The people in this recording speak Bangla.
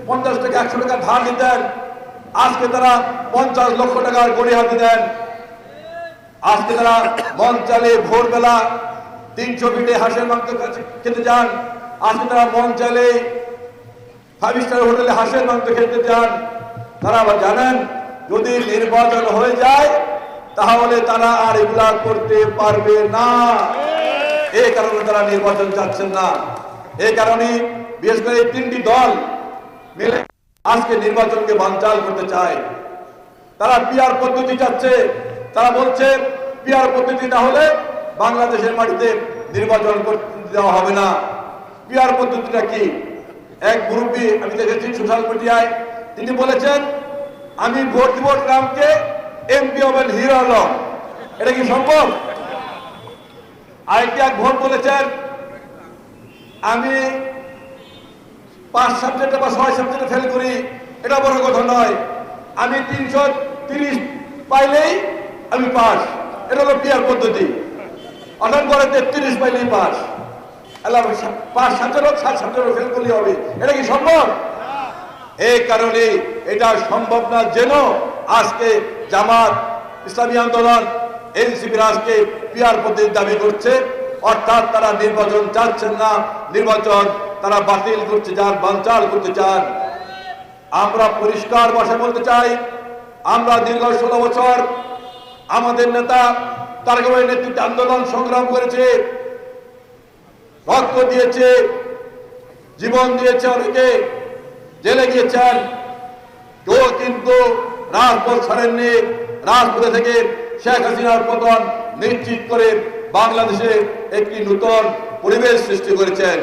50 টাকা 100 টাকা ধার নিতেন, আজকে তারা 50 লক্ষ টাকার গড়ি হাতে দেন। আজকে তারা মন চালে ভোরবেলা 300 ফিটে হাঁসের মাংস খেতে যান, আজকে তারা মন চালে 5 স্টার হোটেলে হাঁসের মাংস খেতে যান। তারা আবার জানেন যদি নির্বাচন হয়ে যায় তাহলে তারা আর এগুলা করতে পারবে না। এই কারণে তারা নির্বাচন চাচ্ছেন না। এই কারণে বিশেষ করে এই 3টি দল মিলে আজকে নির্বাচনকে বানচাল করতে চায়। তারা পিআর পদ্ধতি চাচ্ছে। তারা বলছে পিআর পদ্ধতি না হলে বাংলাদেশের মাটিতে নির্বাচন করতে দেওয়া হবে না। পিআর পদ্ধতিটা কি? এক মুরব্বী আমি দেখেছি সোশ্যাল মিডিয়ায়, তিনি বলেছেন আমি ভোট দিব ট্রাম্পকে, এমপি হবেন হিরো আলম। এটা কি সম্ভব? আরেকটি এক ভোট বলেছেন আমি 5 সাবজেক্টে বা 6 সাবজেক্টে ফেল করি, এটা বড় কথা নয়, আমি 330 পাইলেই আমি পাস। এটা হলো পিআর পদ্ধতি। অর্থাৎ করে 33 পাইলেই পাস। 5 সাবজেক্ট হোক 7 সাবজেক্ট ফেল করলেই হবে। এটা কি সম্ভব? এই কারণে এটা সম্ভব না যেন আজকে জামাত, ইসলামী আন্দোলন, এনসিপি আজকে পিআর পদ্ধতির দাবি করছে। অর্থাৎ তারা নির্বাচন চাচ্ছেন না, নির্বাচন তারা বাতিল করতে চান, বানচাল করতে চান। আমরা পরিষ্কার ভাষায় বলতে চাই, আমরা দীর্ঘ 16 বছর আমাদের নেতা তারেক রহমানের নেতৃত্বে আন্দোলন সংগ্রাম করেছে, রক্ত দিয়েছে, জীবন দিয়েছে, অনেকে জেলে গিয়েছেন, কেউ কিন্তু রাজপথ ছাড়েননি। রাজপথে থেকে শেখ হাসিনার পতন নিশ্চিত করে বাংলাদেশে একটি নতুন পরিবেশ সৃষ্টি করেছেন।